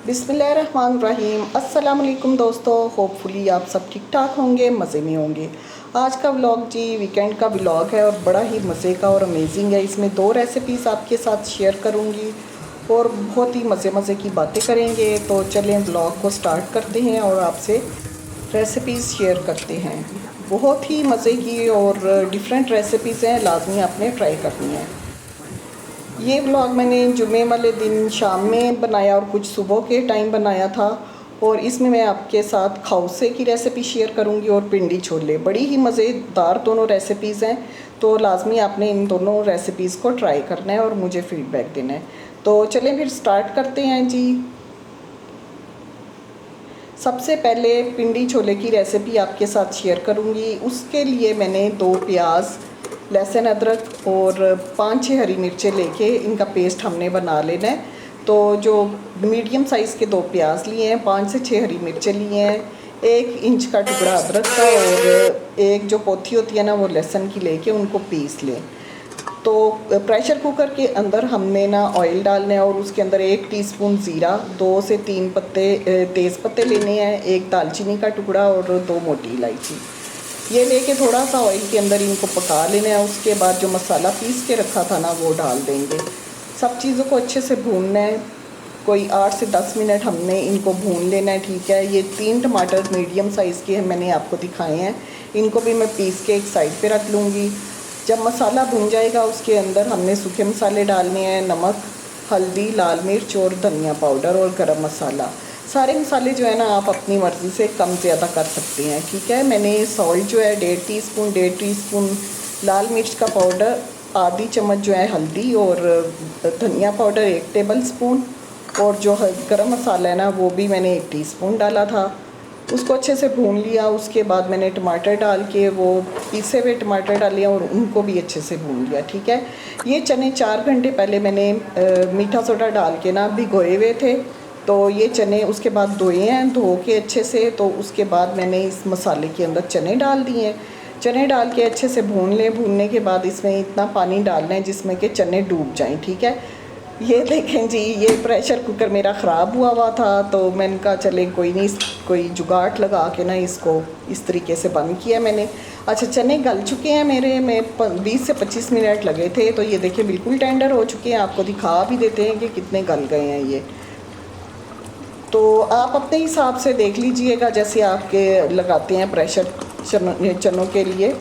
बिस्मिल्लाहिर्रहमानिर्रहीम। अस्सलाम वालेकुम दोस्तों, होपफुली आप सब ठीक ठाक होंगे, मज़े में होंगे। आज का व्लॉग जी वीकेंड का व्लॉग है और बड़ा ही मज़े का और अमेजिंग है। इसमें 2 रेसिपीज़ आपके साथ शेयर करूँगी और बहुत ही मज़े की बातें करेंगे। तो चलें व्लॉग को स्टार्ट करते हैं और आपसे रेसिपीज़ शेयर करते हैं। बहुत ही मज़े की और डिफरेंट रेसिपीज़ हैं, लाजमी आपने ट्राई करनी है। ये व्लॉग मैंने जुमे वाले दिन शाम में बनाया और कुछ सुबह के टाइम बनाया था। और इसमें मैं आपके साथ खौसे की रेसिपी शेयर करूंगी और पिंडी छोले। बड़ी ही मज़ेदार दोनों रेसिपीज़ हैं, तो लाजमी आपने इन दोनों रेसिपीज़ को ट्राई करना है और मुझे फ़ीडबैक देना है। तो चलें फिर स्टार्ट करते हैं जी। सबसे पहले पिंडी छोले की रेसिपी आपके साथ शेयर करूंगी। उसके लिए मैंने 2 प्याज, लहसुन, अदरक और 5-6 हरी मिर्चें लेके इनका पेस्ट हमने बना लेना है। तो जो मीडियम साइज़ के 2 प्याज लिए हैं, 5 से 6 हरी मिर्चें लिए हैं, 1 इंच का टुकड़ा अदरक का और एक जो पोथी होती है ना वो लहसुन की लेके उनको पीस लें। तो प्रेशर कुकर के अंदर हमने ना ऑयल डालना है और उसके अंदर 1 टीस्पून ज़ीरा, 2 से 3 पत्ते तेज़ पत्ते लेने हैं, 1 दालचीनी का टुकड़ा और 2 मोटी इलायची। ये लेके थोड़ा सा ऑयल के अंदर इनको पका लेना है। उसके बाद जो मसाला पीस के रखा था ना वो डाल देंगे। सब चीज़ों को अच्छे से भूनना है। कोई 8 से 10 मिनट हमने इनको भून लेना है, ठीक है। ये 3 टमाटर मीडियम साइज़ के मैंने आपको दिखाए हैं, इनको भी मैं पीस के एक साइड पे रख लूँगी। जब मसाला भुन जाएगा उसके अंदर हमने सूखे मसाले डालने हैं, नमक, हल्दी, लाल मिर्च और धनिया पाउडर और गरम मसाला। सारे मसाले जो है ना आप अपनी मर्ज़ी से कम ज़्यादा कर सकते हैं, ठीक है। मैंने सॉल्ट जो है 1.5 टीस्पून, लाल मिर्च का पाउडर आधी चम्मच जो है हल्दी और धनिया पाउडर 1 टेबल स्पून और जो गरम मसाला है ना वो भी मैंने 1 टीस्पून डाला था। उसको अच्छे से भून लिया। उसके बाद मैंने टमाटर डाल के वो पीसे हुए टमाटर डाले और उनको भी अच्छे से भून लिया, ठीक है। ये चने 4 घंटे पहले मैंने मीठा सोडा डाल के ना भिगोए हुए थे। तो ये चने उसके बाद धोए हैं, धो के अच्छे से। तो उसके बाद मैंने इस मसाले के अंदर चने डाल दिए हैं। चने डाल के अच्छे से भून लें। भूनने के बाद इसमें इतना पानी डालना है जिसमें कि चने डूब जाएं, ठीक है। ये देखें जी, ये प्रेशर कुकर मेरा ख़राब हुआ था तो मैंने कहा चले कोई नहीं, कोई जुगाड़ लगा के ना इसको इस तरीके से बंद किया मैंने। अच्छा, चने गल चुके हैं मेरे में 20 से 25 मिनट लगे थे। तो ये देखिए बिल्कुल टेंडर हो चुके हैं। आपको दिखा भी देते हैं कि कितने गल गए हैं ये। तो आप अपने हिसाब से देख लीजिएगा जैसे आपके लगाते हैं प्रेशर चनों के लिए।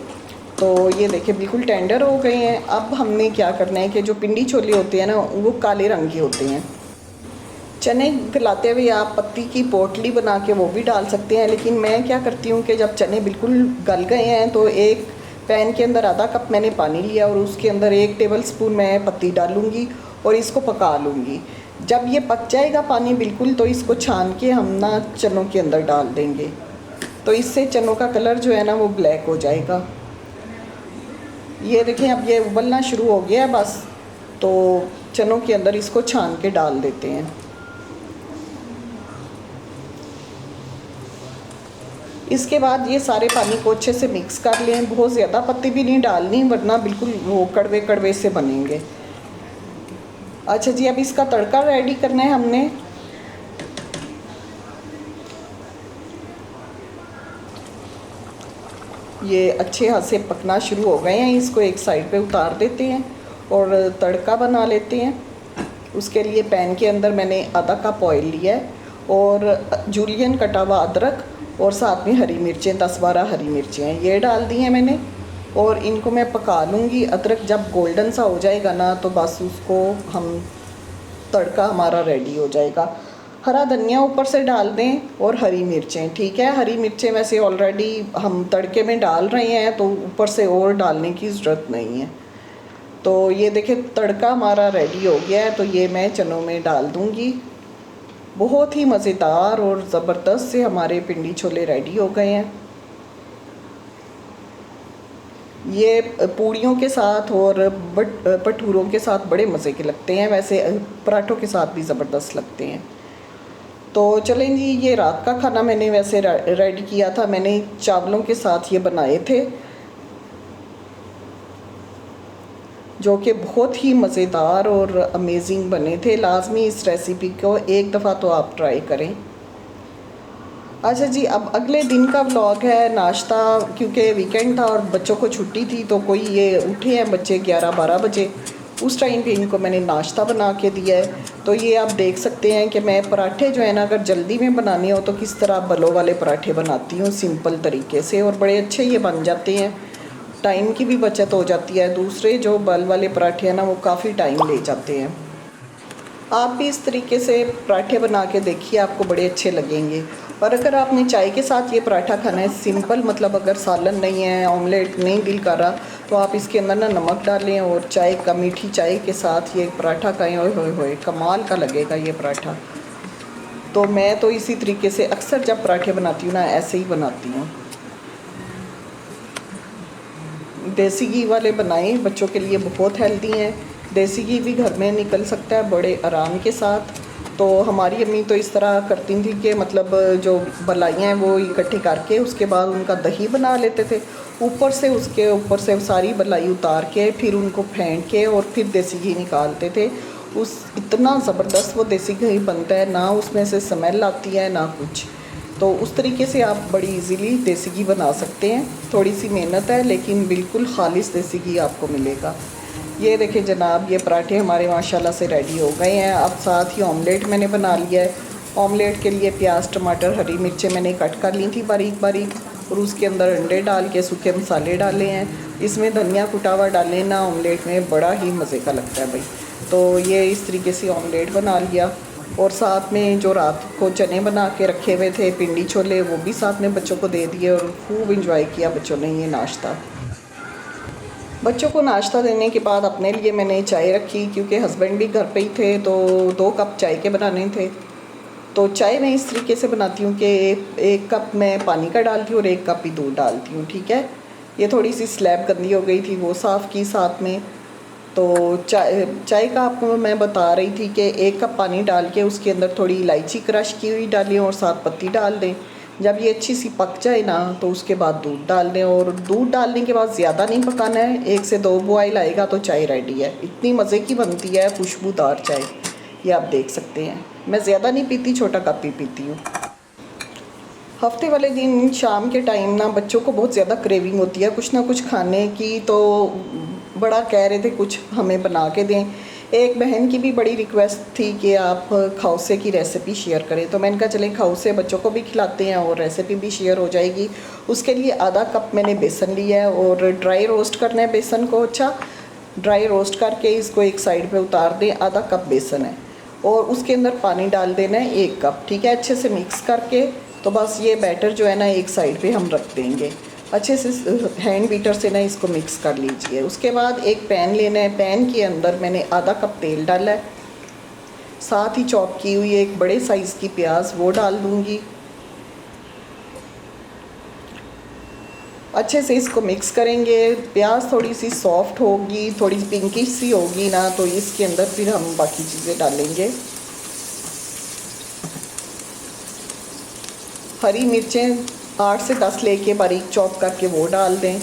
तो ये देखिए बिल्कुल टेंडर हो गए हैं। अब हमने क्या करना है कि जो पिंडी छोले होते हैं ना वो काले रंग के होते हैं। चने गलाते हुए आप पत्ती की पोटली बना के वो भी डाल सकते हैं, लेकिन मैं क्या करती हूँ कि जब चने बिल्कुल गल गए हैं तो एक पैन के अंदर आधा कप मैंने पानी लिया और उसके अंदर 1 टेबल स्पून मैं पत्ती डालूँगी और इसको पका लूँगी। जब ये पक जाएगा पानी बिल्कुल तो इसको छान के हम ना चनों के अंदर डाल देंगे। तो इससे चनों का कलर जो है ना वो ब्लैक हो जाएगा। ये देखें अब ये उबलना शुरू हो गया है बस। तो चनों के अंदर इसको छान के डाल देते हैं। इसके बाद ये सारे पानी को अच्छे से मिक्स कर लें। बहुत ज़्यादा पत्ती भी नहीं डालनी वरना बिल्कुल वो कड़वे कड़वे से बनेंगे। अच्छा जी, अब इसका तड़का रेडी करना है हमने। ये अच्छे हाथ से पकना शुरू हो गए हैं। इसको एक साइड पे उतार देते हैं और तड़का बना लेते हैं। उसके लिए पैन के अंदर मैंने आधा कप ऑयल लिया है और जूलियन कटा हुआ अदरक और साथ में हरी मिर्चें 10-12 हरी मिर्चें हैं, ये डाल दी हैं मैंने। और इनको मैं पका लूँगी। अदरक जब गोल्डन सा हो जाएगा ना तो बस उसको हम तड़का हमारा रेडी हो जाएगा। हरा धनिया ऊपर से डाल दें और हरी मिर्चें, ठीक है। हरी मिर्चें वैसे ऑलरेडी हम तड़के में डाल रहे हैं तो ऊपर से और डालने की ज़रूरत नहीं है। तो ये देखिए तड़का हमारा रेडी हो गया है। तो ये मैं चनों में डाल दूँगी। बहुत ही मज़ेदार और ज़बरदस्त से हमारे पिंडी छोले रेडी हो गए हैं। ये पूड़ियों के साथ और भटूरों के साथ बड़े मज़े के लगते हैं, वैसे पराठों के साथ भी ज़बरदस्त लगते हैं। तो चलें जी, ये रात का खाना मैंने वैसे रेडी किया था। मैंने चावलों के साथ ये बनाए थे। जो कि बहुत ही मज़ेदार और अमेजिंग बने थे। लाजमी इस रेसिपी को एक दफ़ा तो आप ट्राई करें। अच्छा जी, अब अगले दिन का व्लॉग है। नाश्ता, क्योंकि वीकेंड था और बच्चों को छुट्टी थी, तो कोई ये उठे हैं बच्चे 11-12 बजे, उस टाइम पे इनको मैंने नाश्ता बना के दिया है। तो ये आप देख सकते हैं कि मैं पराठे जो है ना, अगर जल्दी में बनाने हो तो किस तरह बलों वाले पराठे बनाती हूँ सिंपल तरीके से, और बड़े अच्छे ये बन जाते हैं। टाइम की भी बचत हो जाती है। दूसरे जो बल वाले पराठे हैं ना, वो काफ़ी टाइम ले जाते हैं। आप भी इस तरीके से पराठे बना के देखिए, आपको बड़े अच्छे लगेंगे। और अगर आपने चाय के साथ ये पराठा खाना है सिंपल, मतलब अगर सालन नहीं है, ऑमलेट नहीं दिल कर रहा, तो आप इसके अंदर ना नमक डालें और चाय का, मीठी चाय के साथ ये पराठा खाएं। ओए होए होए, कमाल का लगेगा ये पराठा। तो मैं तो इसी तरीके से अक्सर जब पराठे बनाती हूँ ना, ऐसे ही बनाती हूँ। देसी घी वाले बनाएं, बच्चों के लिए बहुत हेल्दी हैं। देसी घी भी घर में निकल सकता है बड़े आराम के साथ। तो हमारी अम्मी तो इस तरह करती थी कि मतलब जो बलाइयाँ हैं वो इकट्ठी करके उसके बाद उनका दही बना लेते थे। ऊपर से उसके ऊपर से सारी बलाई उतार के फिर उनको फेंट के और फिर देसी घी निकालते थे। उस इतना ज़बरदस्त वो देसी घी बनता है ना, उसमें से स्मेल आती है ना कुछ। तो उस तरीके से आप बड़ी इजीली देसी घी बना सकते हैं। थोड़ी सी मेहनत है, लेकिन बिल्कुल खालिस देसी घी आपको मिलेगा। ये देखिए जनाब, ये पराठे हमारे माशाल्लाह से रेडी हो गए हैं। अब साथ ही ऑमलेट मैंने बना लिया है। ऑमलेट के लिए प्याज, टमाटर, हरी मिर्चें मैंने कट कर ली थी बारीक बारीक, और उसके अंदर अंडे डाल के सूखे मसाले डाले हैं। इसमें धनिया कुटा हुआ डालें ना, ऑमलेट में बड़ा ही मज़े का लगता है भाई। तो ये इस तरीके से ऑमलेट बना लिया। और साथ में जो रात को चने बना के रखे हुए थे, पिंडी छोले, वो भी साथ में बच्चों को दे दिए और खूब इंजॉय किया बच्चों ने ये नाश्ता। बच्चों को नाश्ता देने के बाद अपने लिए मैंने चाय रखी, क्योंकि हस्बैंड भी घर पे ही थे, तो 2 कप चाय के बनाने थे। तो चाय मैं इस तरीके से बनाती हूँ कि 1 कप मैं पानी का डालती हूँ और 1 कप ही दूध डालती हूँ, ठीक है। ये थोड़ी सी स्लैब गंदी हो गई थी, वो साफ़ की साथ में। तो चाय का आपको मैं बता रही थी कि 1 कप पानी डाल के उसके अंदर थोड़ी इलायची क्रश की हुई डालें और 7 पत्ती डाल दें। जब ये अच्छी सी पक जाए ना, तो उसके बाद दूध डाल दें, और दूध डालने के बाद ज़्यादा नहीं पकाना है। 1 से 2 बॉयल आएगा तो चाय रेडी है। इतनी मज़े की बनती है, खुशबूदार चाय, ये आप देख सकते हैं। मैं ज़्यादा नहीं पीती, छोटा कप ही पीती हूँ। हफ्ते वाले दिन शाम के टाइम ना बच्चों को बहुत ज़्यादा क्रेविंग होती है कुछ ना कुछ खाने की, तो बड़ा कह रहे थे कुछ हमें बना के दें। एक बहन की भी बड़ी रिक्वेस्ट थी कि आप खौसे की रेसिपी शेयर करें, तो मैंने कहा चलें खौसे बच्चों को भी खिलाते हैं और रेसिपी भी शेयर हो जाएगी। उसके लिए आधा कप मैंने बेसन लिया है और ड्राई रोस्ट करना है बेसन को। अच्छा, ड्राई रोस्ट करके इसको एक साइड पे उतार दें। आधा कप बेसन है और उसके अंदर पानी डाल देना है 1 कप, ठीक है। अच्छे से मिक्स करके तो बस ये बैटर जो है ना एक साइड पे हम रख देंगे। अच्छे से हैंड बीटर से ना इसको मिक्स कर लीजिए। उसके बाद एक पैन लेना है। पैन के अंदर मैंने आधा कप तेल डाला है, साथ ही चॉप की हुई एक बड़े साइज़ की प्याज वो डाल दूँगी। अच्छे से इसको मिक्स करेंगे। प्याज थोड़ी सी सॉफ्ट होगी, थोड़ी पिंकिश सी होगी ना, तो इसके अंदर फिर हम बाकी चीज़ें डालेंगे। हरी मिर्चें 8 से 10 लेके बारीक चॉप करके वो डाल दें।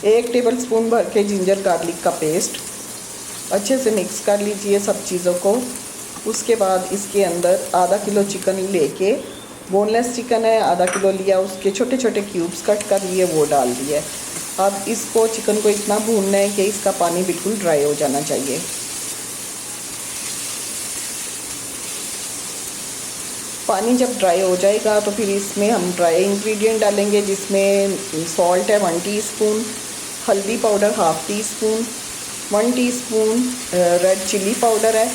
1 टेबलस्पून भर के जिंजर गार्लिक का पेस्ट। अच्छे से मिक्स कर लीजिए सब चीज़ों को। उसके बाद इसके अंदर आधा किलो चिकन लेके, बोनलेस चिकन है, आधा किलो लिया, उसके छोटे छोटे क्यूब्स कट कर लिए, वो डाल दिए। अब इसको चिकन को इतना भूनना है कि इसका पानी बिल्कुल ड्राई हो जाना चाहिए। पानी जब ड्राई हो जाएगा तो फिर इसमें हम ड्राई इंग्रेडिएंट डालेंगे, जिसमें सॉल्ट है 1 टीस्पून, हल्दी powder 1/2 teaspoon, 1 teaspoon red chilli powder है।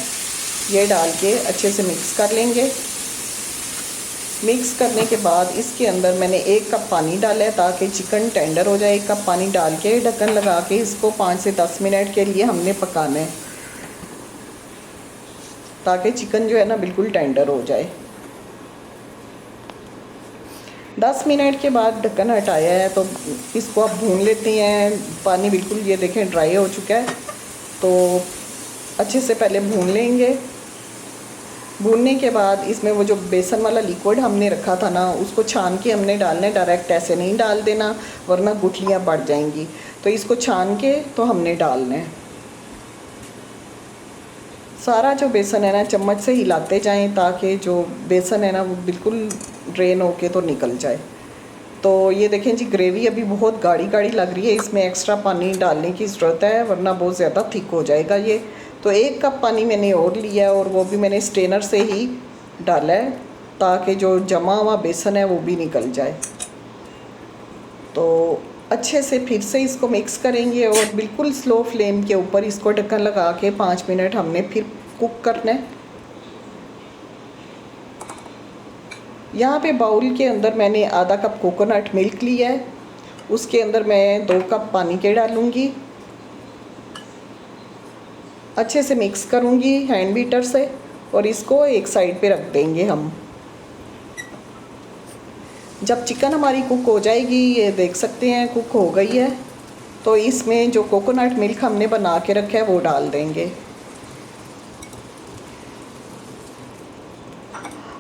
ये डाल के अच्छे से मिक्स कर लेंगे। मिक्स करने के बाद इसके अंदर मैंने 1 कप पानी डाला है ताकि चिकन टेंडर हो जाए। 1 कप पानी डाल के ढक्कन लगा के इसको 5 से 10 मिनट के लिए हमने पकाना है, ताकि चिकन जो है ना बिल्कुल टेंडर हो जाए। 10 मिनट के बाद ढक्कन हटाया है तो इसको अब भून लेते हैं। पानी बिल्कुल ये देखें ड्राई हो चुका है, तो अच्छे से पहले भून लेंगे। भूनने के बाद इसमें वो जो बेसन वाला लिक्विड हमने रखा था ना, उसको छान के हमने डालना है, डायरेक्ट ऐसे नहीं डाल देना वरना गुठलियाँ बढ़ जाएंगी। तो इसको छान के तो हमने डालना है। सारा जो बेसन है ना चम्मच से हिलाते जाएं ताकि जो बेसन है ना वो बिल्कुल ड्रेन होके तो निकल जाए। तो ये देखें जी, ग्रेवी अभी बहुत गाढ़ी गाढ़ी लग रही है, इसमें एक्स्ट्रा पानी डालने की ज़रूरत है वरना बहुत ज़्यादा थिक हो जाएगा ये। तो 1 कप पानी मैंने और लिया है और वो भी मैंने स्ट्रेनर से ही डाला है ताकि जो जमा हुआ बेसन है वो भी निकल जाए। तो अच्छे से फिर से इसको मिक्स करेंगे और बिल्कुल स्लो फ्लेम के ऊपर इसको ढक्कन लगा के 5 मिनट हमने फिर कुक करना है। यहाँ पे बाउल के अंदर मैंने आधा कप कोकोनट मिल्क लिया है, उसके अंदर मैं 2 कप पानी के डालूँगी। अच्छे से मिक्स करूँगी हैंड बीटर से और इसको एक साइड पे रख देंगे हम। जब चिकन हमारी कुक हो जाएगी, ये देख सकते हैं कुक हो गई है, तो इसमें जो कोकोनट मिल्क हमने बना के रखा है वो डाल देंगे।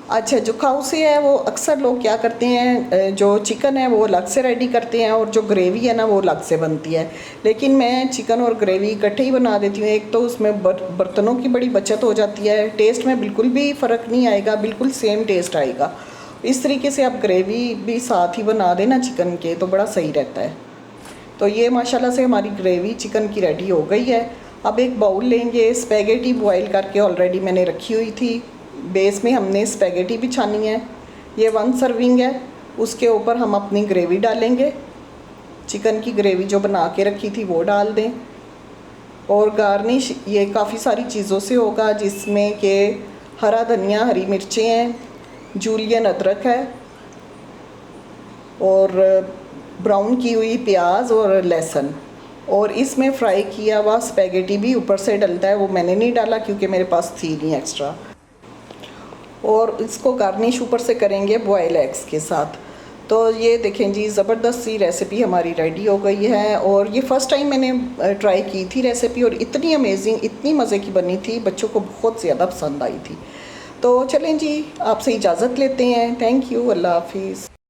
अच्छा, जो खाउसी है वो अक्सर लोग क्या करते हैं, जो चिकन है वो अलग से रेडी करते हैं और जो ग्रेवी है ना वो अलग से बनती है। लेकिन मैं चिकन और ग्रेवी इकट्ठे ही बना देती हूँ। एक तो उसमें बर्तनों की बड़ी बचत हो जाती है, टेस्ट में बिल्कुल भी फ़र्क नहीं आएगा, बिल्कुल सेम टेस्ट आएगा। इस तरीके से आप ग्रेवी भी साथ ही बना देना चिकन के तो बड़ा सही रहता है। तो ये माशाल्लाह से हमारी ग्रेवी चिकन की रेडी हो गई है। अब एक बाउल लेंगे, स्पैगेटी बॉईल करके ऑलरेडी मैंने रखी हुई थी, बेस में हमने स्पैगेटी बिछानी है। ये 1 सर्विंग है, उसके ऊपर हम अपनी ग्रेवी डालेंगे। चिकन की ग्रेवी जो बना के रखी थी वो डाल दें और गार्निश ये काफ़ी सारी चीज़ों से होगा, जिसमें कि हरा धनिया, हरी मिर्चें हैं, जूलियन अदरक है और ब्राउन की हुई प्याज और लहसुन, और इसमें फ्राई किया हुआ स्पैगेटी भी ऊपर से डलता है, वो मैंने नहीं डाला क्योंकि मेरे पास थी नहीं एक्स्ट्रा। और इसको गार्निश ऊपर से करेंगे बॉयल एग्स के साथ। तो ये देखें जी, ज़बरदस्त सी रेसिपी हमारी रेडी हो गई है और ये फ़र्स्ट टाइम मैंने ट्राई की थी रेसिपी और इतनी अमेजिंग, इतनी मज़े की बनी थी, बच्चों को बहुत ज़्यादा पसंद आई थी। तो चलें जी, आपसे इजाज़त लेते हैं। थैंक यू, अल्लाह हाफिज़।